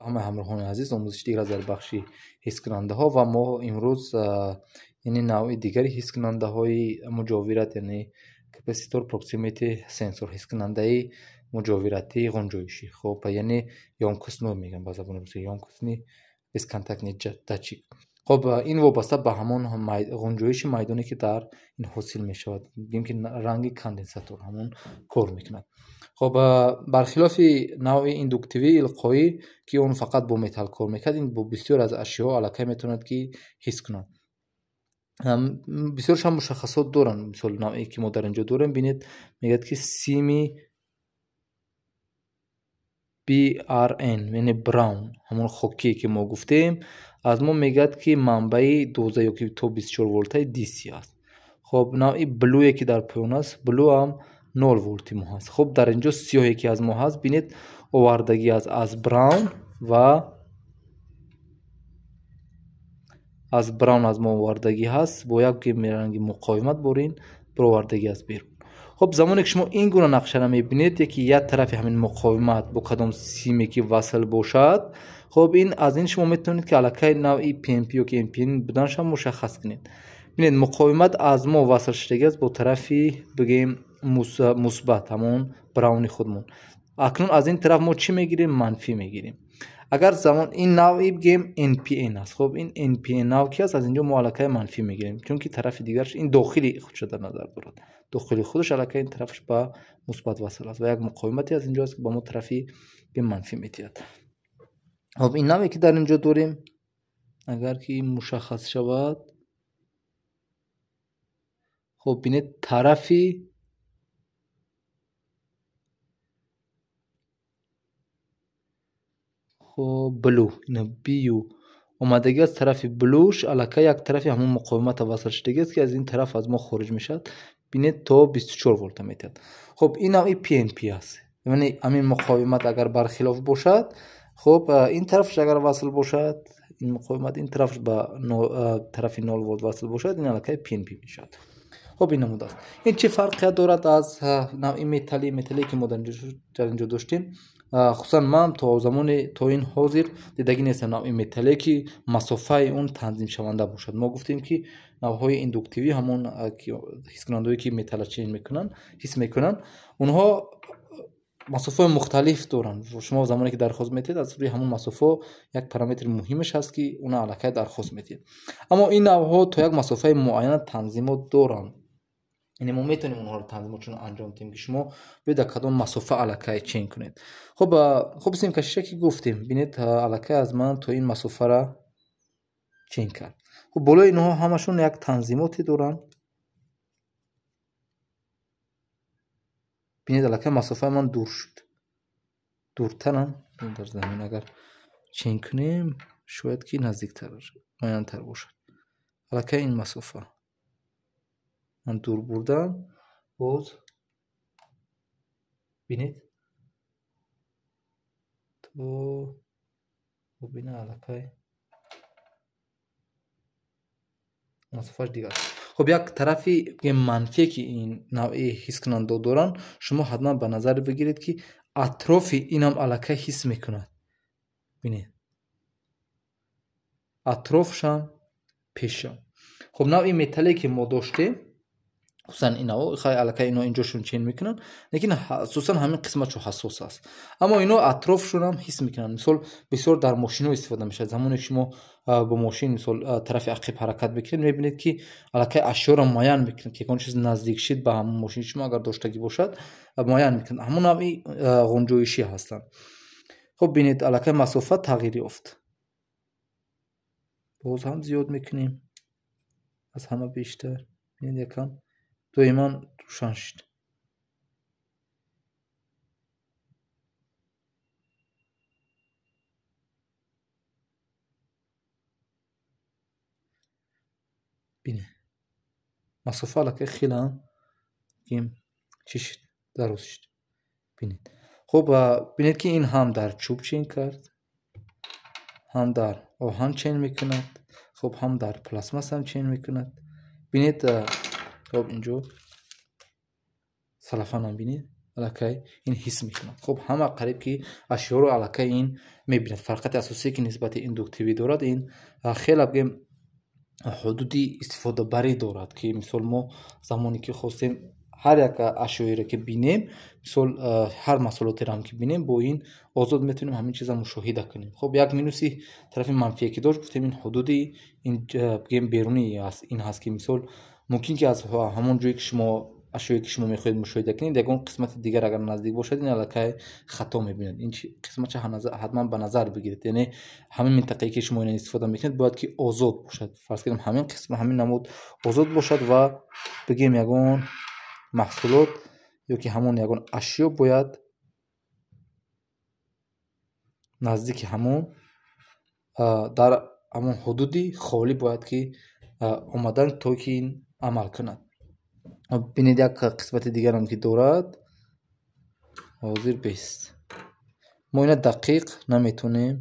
همه همراهان عزیز، آموزش دیگر از در بخش حس کننده ها و ما امروز یعنی نوع دیگری حس کننده های مجاورت یعنی کپاسیتور پروکسیمیتی سنسور حس کننده مجاورتی غنجایشی خب یعنی یامکسنو میگن با زبان روسی یامکسنی اسکنتکنی دچیک. خب این وابسته به همان غنجایش میدانی که در این حاصل می شود، میگیم که رنگ کاندنساتور همون کار میکند. خب برخلاف نوع ایندوکتیوی القایی که اون فقط با متال کار میکرد، این با بسیار از اشیاء علاقه میتوند که حس کنند. بسیارش هم مشخصات دارن. مثلا نوعی که ما در اینجا داریم بینید میگه که سیمی BRN یعنی براون همون خوکی که ما گفتیم از ما میگه که منبع 12 تا 24 ولت DC است. خب نوعی بلویی که در پایان است، بلو هم 0 ولت ما هست. خب در اینجا سیاهی که از ما هست بینید آوردگی از براون و از براون از ما آوردگی هست با یک رنگ مقاومت برین برآوردگی از بیرون. خب زمانی که شما این گونه نقشه را میبینید که یک طرف همین مقاومت با کدام سیمی که وصل باشد، خب این از این شما میتونید که علاقه نوعی PNP و که NPN بودنش هم مشخص کنید. ببینید مقاومت از ما وصل شده است با طرفی بگیم مثبت همون براونی خودمون. اکنون از این طرف ما چی میگیریم؟ منفی میگیریم. اگر زمان این نوعی بگیم NPN است، خب این NPN نوع کی است؟ از اینجا ما علاقه منفی میگیریم چون که طرف دیگرش این داخلی خودش در نظر دارد، داخلی خودش علاقه این طرفش با مثبت وصل است و یک مقاومتی از اینجا است که با ما طرفی به منفی میتید. خب این نوعی که در اینجا داریم اگر که مشخص شود، خب ببینید طرفی خب بلو این بیو اومدگی از طرف بلوش علاقه یک طرفی همون مقاومت وصل شدگی است که از این طرف از ما خارج میشد. بینید تا 24 ولت میتید. خب این نوعی PNP است، یعنی همین مقاومت اگر برخلاف باشد، خب این طرفش اگر وصل باشد، این مقاومت این طرفش با طرف 0 ولت وصل باشد، این علاقه PNP میشد. خب این نموده است. این چه فرقی دارد از نوعی متالی که ما در اینجا داشتیم؟ خصوصا من تا زمان تا این حاضر دیدگی نیستم نوعی متالی که مسافه اون تنظیم شونده باشد. ما گفتیم که نوعهای ایندوکتیوی همون حس کننده‌ای که متال چین میکنن حس میکنن، اونها مسافه مختلف دارن. شما زمانی که درخواست میتید از روی همون مسافه یک پارامتر مهمش هست که اون علاقه درخواست میتید. اما این نوعها تا یک مسافه معین تنظیمات دارن، یعنی ما میتونیم اونها رو تنظیماتشون انجام بدیم که شما به کدام مسافه علاقه چین کنید. خب بسیم کشیشه که گفتیم ببینید علاقه از من تا این مسافه را چین کرد. خب بالای اینها همشون یک تنظیماتی دارن. ببینید علاقه مسافه من دور شد، دورترن. در زمین اگر چین کنیم شاید که نزدیکتر معین‌تر باشد. علاقه این مسافه من دور بردم، باز بینید تو ببینه علاقه مسافهش دیگر. خب یک طرفی منفی که این نوعی حس کننده دارن، شما حتما به نظر بگیرید که اطراف این هم علاقه حس میکند. بینید اطرافش هم پیشم. خب نوعی متالی که ما داشتیم خصوصا اینا خیلی علاقه اینا اینجاشون چین میکنن، لیکن خصوصا همین قسمتشو حساس است، اما اینا اطرافشون هم حس میکنن. مثلا بسیار در ماشین استفاده میشه. زمانی که شما با ماشین مثلا طرف عقب حرکت بکنید میبینید که علاقه اشیاء رو معین میکنه که اون چیز نزدیک شد به همون ماشین شما اگر داشتگی باشد معین میکنه. همون نوعی غنجایشی هستن. خب ببینید علاقه مسافت تغییری افت، باز هم زیاد میکنیم از همه بیشتر. ببینید یکم دائما روشن شد. بینه مسافه علاقه خیلی هم گیم چی شد؟ درست شد. بینید خب بینید که این هم در چوب چین کرد، هم در آهن چین میکند، خب هم در پلاسماس هم چین میکند. بینید خب اینجا سلفان هم بینید аллакай ин ҳис мекунад. хуб ҳама қариб ки ашёро аллакай ин мебинад. фарқати асосие ки нисбати индуктивӣ дорад, ин хеле бигем ҳудуди истифодабарӣ дорад, ки мисол мо замоне ки хостем ҳар як ашёеро ки бинем, мисол ҳар маҳсулотеро ки бинем, бо ин озод метавонем ҳамин чиза мушоҳида кунем. хуб як минуси тарафи манфие ки дошт, гуфтем ин ҳудуди ин бигем берунӣ аст. ин ҳаст ки мисол мумкин ки аз ҳамон ҷое ки шумо ашёе ки шумо мехоҳед мушоҳида кунед, ягон қисмати дигар агар наздик бошад, ин аллакай хато мебинад. ин қисматша ҳатман ба назар бигиред, яъне ҳамин минтақае ки шумо ин истифода мекунед бояд ки озод бошад. фарз кунем ҳамин қисм ҳамин намуд озод бошад ва бигем ягон маҳсулот ё ки ҳамон ягон ашё бояд наздики ҳамон дар ҳамон ҳудуди холӣ бояд ки омадан то ки ин амал кунад. бинед як қисмати дигарам ки дорад, ҳозир бест. мо ина дақиқ наметонем,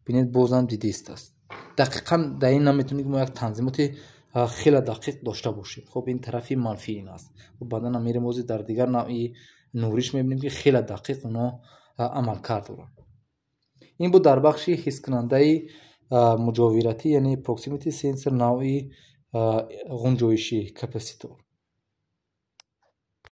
бинед бозам дидист аст. дақиқан дар ин наметонем ки мо як танзимоти хеле дақиқ дошта бошем. хуб ин тарафи манфии ин аст. баъдан мерем ҳозир дар дигар навъи нуриш мебинем ки хеле дақиқ оно амалкард дорад. ин буд дар бахши ҳискунандаи муҷовиратӣ, яъне proximity sensor навъи ғунҷоиши капаситор.